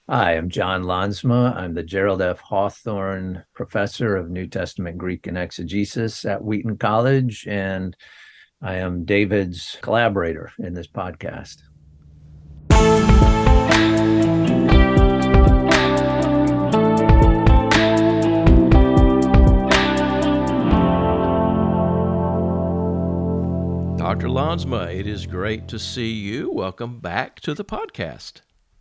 Hi, I'm Jon Laansma. I'm the Gerald F. Hawthorne Professor of New Testament Greek and Exegesis at Wheaton College, and I am David's collaborator in this podcast. Dr. Laansma, it is great to see you. Welcome back to the podcast.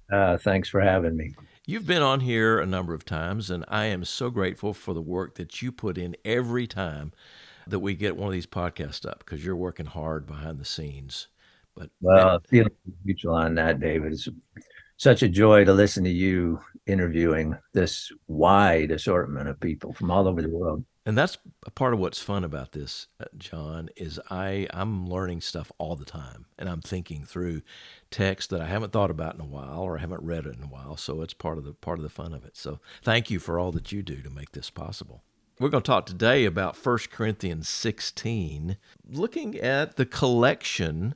Thanks for having me. You've been on here a number of times, and I am so grateful for the work that you put in every time that we get one of these podcasts up because you're working hard behind the scenes. But man, Well, feeling mutual on that, David. It's such a joy to listen to you interviewing this wide assortment of people from all over the world. and that's a part of what's fun about this, John, is I'm learning stuff all the time, and I'm thinking through text that I haven't thought about in a while or I haven't read it in a while. So it's part of the fun of it. So thank you for all that you do to make this possible. We're going to talk today about 1 Corinthians 16, looking at the collection,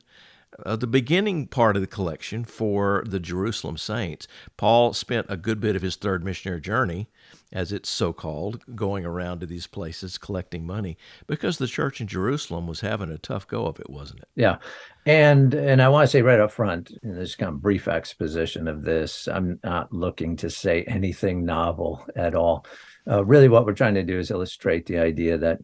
the beginning part of the collection for the Jerusalem saints. Paul spent a good bit of his third missionary journey, as it's so called, going around to these places collecting money because the church in Jerusalem was having a tough go of it, wasn't it? Yeah. And I want to say right up front, in this kind of brief exposition of this, I'm not looking to say anything novel at all. Really, what we're trying to do is illustrate the idea that,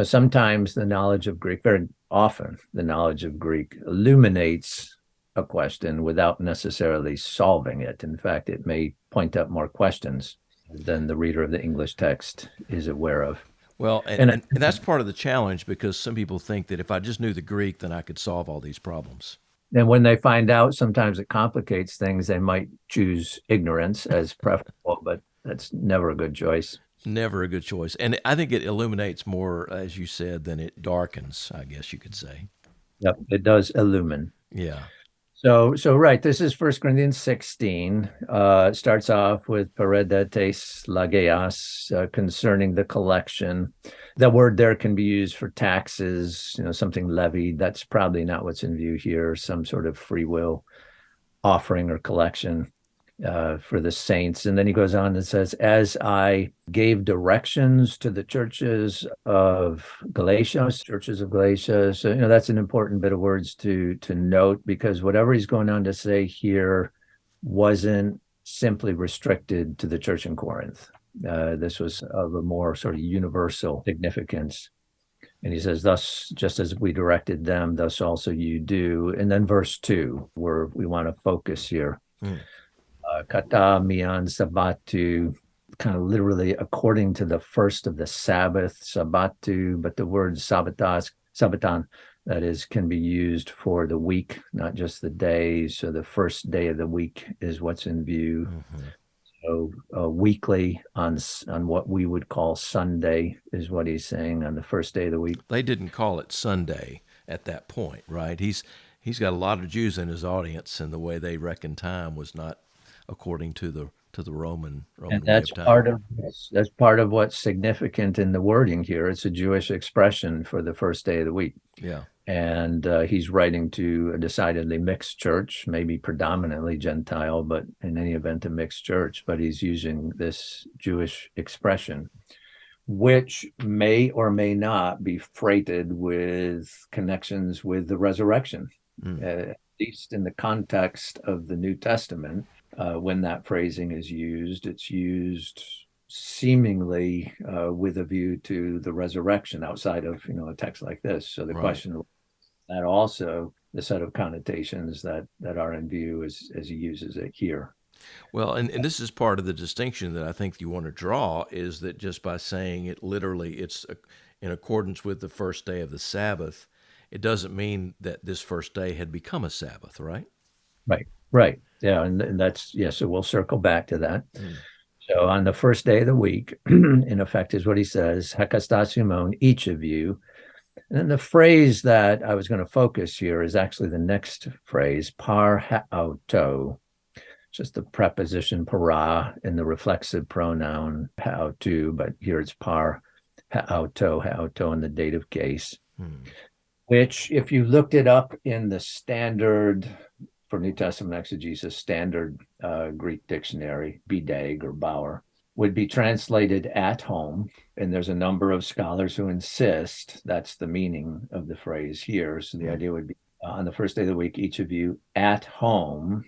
sometimes the knowledge of Greek, very often the knowledge of Greek illuminates a question without necessarily solving it. In fact, it may point up more questions than the reader of the English text is aware of. Well, and, And and, and that's part of the challenge because some people think that if I just knew the Greek, then I could solve all these problems. And when they find out, sometimes it complicates things. They might choose ignorance as preferable, but that's never a good choice. Never a good choice. And I think it illuminates more, as you said, than it darkens, I guess you could say. Yep, it does illumine. Yeah. So right, this is First Corinthians 16. It starts off with paredetes lageas, concerning the collection. The word there can be used for taxes, something levied. That's probably not what's in view here, some sort of free will offering or collection for the saints. And then he goes on and says, as I gave directions to the churches of Galatia. So, that's an important bit of words to note, because whatever he's going on to say here wasn't simply restricted to the church in Corinth. This was of a more sort of universal significance. And he says, thus, just as we directed them, thus also you do. And then verse 2, where we want to focus here. Mm. Kata mian sabbatu, kind of literally according to the first of the Sabbath, sabbatu, but the word sabbaton, that is, can be used for the week, not just the day. So the first day of the week is what's in view. Mm-hmm. So weekly on what we would call Sunday is what he's saying, on the first day of the week. They didn't call it Sunday at that point, right? He's got a lot of Jews in his audience, and the way they reckon time was not according to the Roman And way of time. that's part of what's significant in the wording here. It's a Jewish expression for the first day of the week. Yeah. And he's writing to a decidedly mixed church, maybe predominantly Gentile, but in any event, a mixed church. But he's using this Jewish expression, which may or may not be freighted with connections with the resurrection, Mm. at least in the context of the New Testament. When that phrasing is used, it's used seemingly with a view to the resurrection outside of a text like this. So the Right. question that also the set of connotations that are in view as he uses it here. Well, and this is part of the distinction that I think you want to draw is that just by saying it literally, it's in accordance with the first day of the Sabbath, it doesn't mean that this first day had become a Sabbath, right? Right, right. Yeah, and that's, yeah, so we'll circle back to that. Mm. So on the first day of the week, in effect, is what he says, hekastasumon, each of you. And then the phrase that I was going to focus here is actually the next phrase, par haauto, just the preposition para in the reflexive pronoun haautu, but here it's par haauto in the dative case, Mm. which if you looked it up in the standard for New Testament exegesis, standard Greek dictionary, BDAG or Bauer, would be translated at home. And there's a number of scholars who insist that's the meaning of the phrase here. So the idea would be on the first day of the week, each of you at home,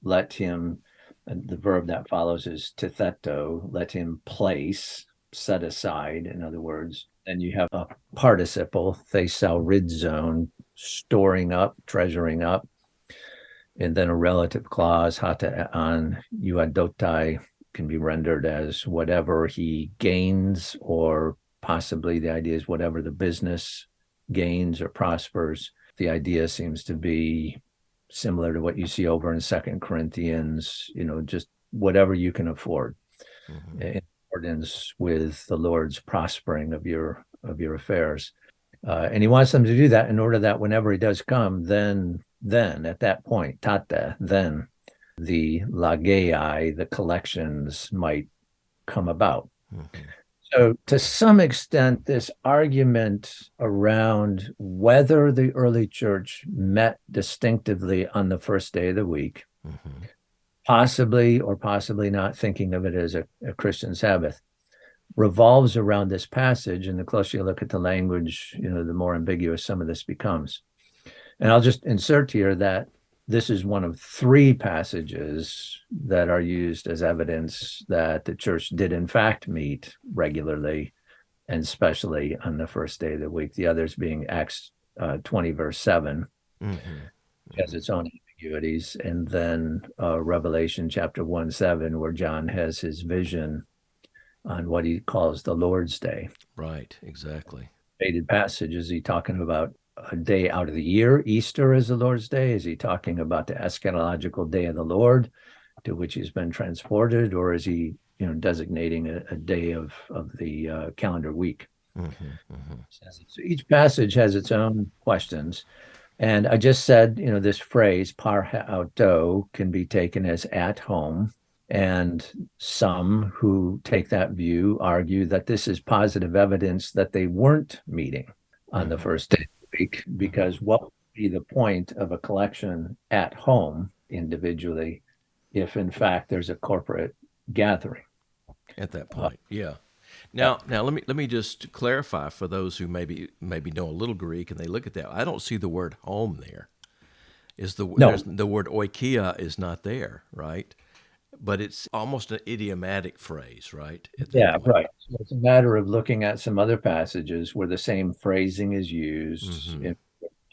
let him, and the verb that follows is titheto, let him place, set aside, in other words. And you have a participle, thesauridzone, storing up, treasuring up, and then a relative clause, hata an euadotai, can be rendered as whatever he gains, or possibly the idea is whatever the business gains or prospers. The idea seems to be similar to what you see over in Second Corinthians, just whatever you can afford, in accordance with the Lord's prospering of your affairs. And he wants them to do that in order that whenever he does come, then at that point, tata, then the lagei, the collections, might come about. So to some extent, this argument around whether the early church met distinctively on the first day of the week, possibly or possibly not thinking of it as a Christian Sabbath, revolves around this passage. And the closer you look at the language, the more ambiguous some of this becomes. And I'll just insert here that this is one of three passages that are used as evidence that the church did in fact meet regularly, and especially on the first day of the week. The others being Acts 20, verse 7, has its own ambiguities, and then Revelation chapter 1:7, where John has his vision on what he calls the Lord's Day. Right, exactly. Dated passage. Is he talking about a day out of the year? Easter is the Lord's Day? Is he talking about the eschatological day of the Lord to which he's been transported? Or is he, designating a day of the calendar week? So each passage has its own questions. And I just said, this phrase, par auto, can be taken as at home. And some who take that view argue that this is positive evidence that they weren't meeting on the first day of the week, because what would be the point of a collection at home individually if in fact there's a corporate gathering at that point? Now let me just clarify for those who maybe know a little Greek and they look at that. I don't see the word home there. No. The word oikia is not there, right? But it's almost an idiomatic phrase, right? Yeah, right. So it's a matter of looking at some other passages where the same phrasing is used. In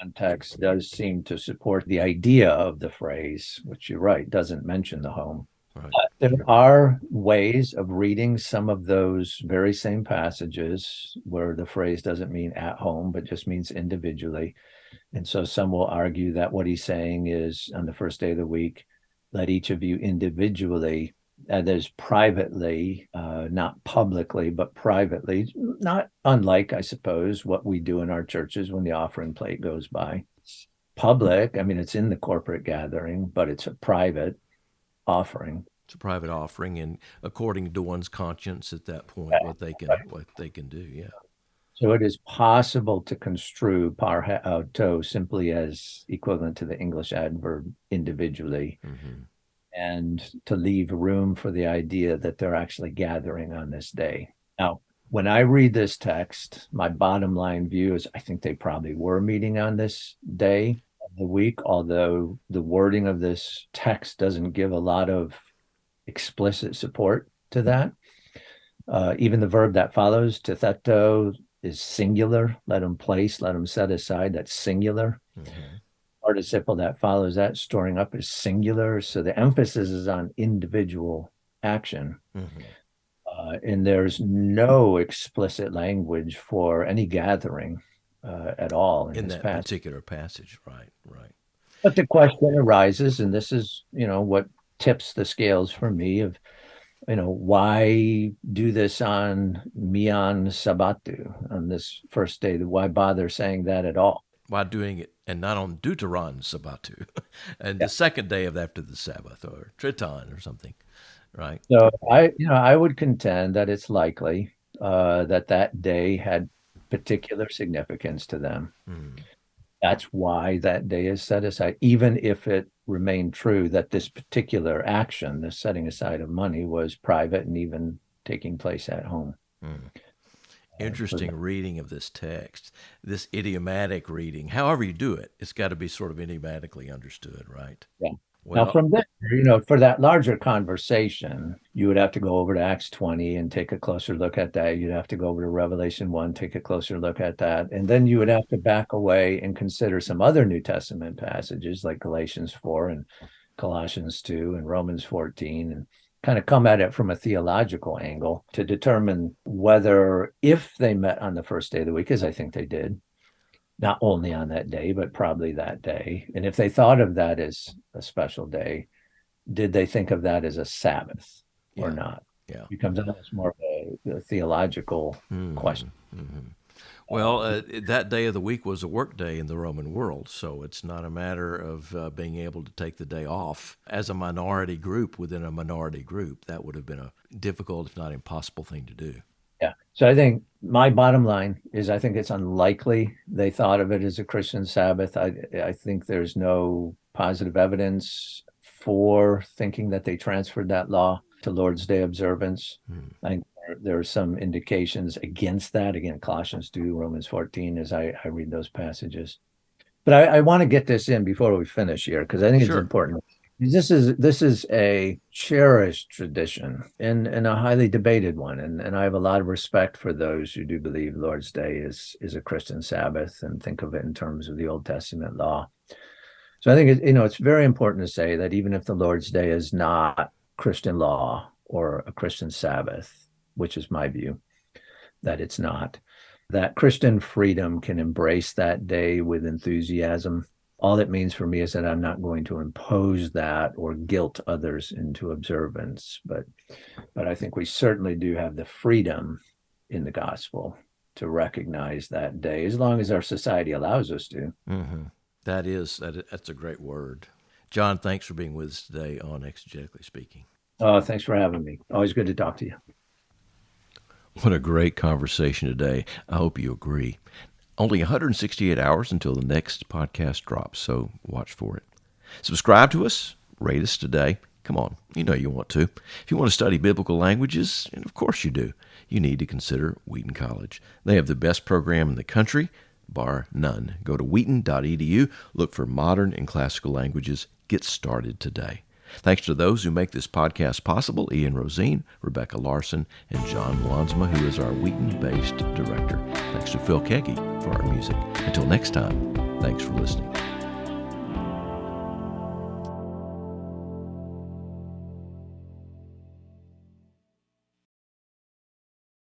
context does seem to support the idea of the phrase, which you're right, doesn't mention the home. Right. There are ways of reading some of those very same passages where the phrase doesn't mean at home, but just means individually. And so some will argue that what he's saying is on the first day of the week, let each of you individually, that is privately, not publicly, but privately, not unlike, I suppose, what we do in our churches when the offering plate goes by. It's public, I mean, it's in the corporate gathering, but it's a private offering. It's a private offering, and according to one's conscience at that point, what they can do. Yeah. So it is possible to construe par auto simply as equivalent to the English adverb individually, and to leave room for the idea that they're actually gathering on this day. Now, when I read this text, my bottom line view is I think they probably were meeting on this day of the week, although the wording of this text doesn't give a lot of explicit support to that. Even the verb that follows, titheto, is singular. Let him place, let him set aside. That's singular. Participle that follows that, storing up, is singular. So the emphasis is on individual action. And there's no explicit language for any gathering at all in this that passage. particular passage. Right. But the question arises, and this is, what tips the scales for me of, why do this on Mian Sabbatu, on this first day? Why bother saying that at all? Why doing it and not on Deuteron Sabbatu, and the second day of after the Sabbath, or Triton or something, right? So I would contend that it's likely that day had particular significance to them. That's why that day is set aside, even if it remained true that this particular action, the setting aside of money, was private and even taking place at home. Mm. For Interesting that. reading of this text, this idiomatic reading. However you do it, it's got to be sort of idiomatically understood, right? Yeah. Now, Well, from there, for that larger conversation, you would have to go over to Acts 20 and take a closer look at that. You'd have to go over to Revelation 1, take a closer look at that. And then you would have to back away and consider some other New Testament passages like Galatians 4 and Colossians 2 and Romans 14, and kind of come at it from a theological angle to determine whether, if they met on the first day of the week, as I think they did, not only on that day, but probably that day. And if they thought of that as a special day, did they think of that as a Sabbath or yeah, not? yeah. It becomes almost more of a theological Mm-hmm, question. mm-hmm. Well, that day of the week was a work day in the Roman world, so it's not a matter of being able to take the day off. As a minority group within a minority group, that would have been a difficult, if not impossible, thing to do. Yeah. So I think my bottom line is I think it's unlikely they thought of it as a Christian Sabbath. I think there's no positive evidence for thinking that they transferred that law to Lord's Day observance. Hmm. I think there are some indications against that. Again, Colossians 2, Romans 14, as I read those passages. But I want to get this in before we finish here because I think it's Sure. important. This is a cherished tradition and a highly debated one, and I have a lot of respect for those who do believe Lord's Day is a Christian Sabbath and think of it in terms of the Old Testament law. So I think it's very important to say that even if the Lord's Day is not Christian law or a Christian Sabbath, which is my view, that it's not, that Christian freedom can embrace that day with enthusiasm. All it means for me is that I'm not going to impose that or guilt others into observance. But I think we certainly do have the freedom in the gospel to recognize that day as long as our society allows us to. Mm-hmm. That's a great word. John, thanks for being with us today on Exegetically Speaking. Thanks for having me. Always good to talk to you. What a great conversation today. I hope you agree. Only 168 hours until the next podcast drops, so watch for it. Subscribe to us, rate us today. Come on, you know you want to. If you want to study biblical languages, and of course you do, you need to consider Wheaton College. They have the best program in the country, bar none. Go to wheaton.edu, look for modern and classical languages. Get started today. Thanks to those who make this podcast possible, Ian Rosine, Rebecca Larson, and Jon Laansma, who is our Wheaton-based director. Thanks to Phil Keggy for our music. Until next time, thanks for listening.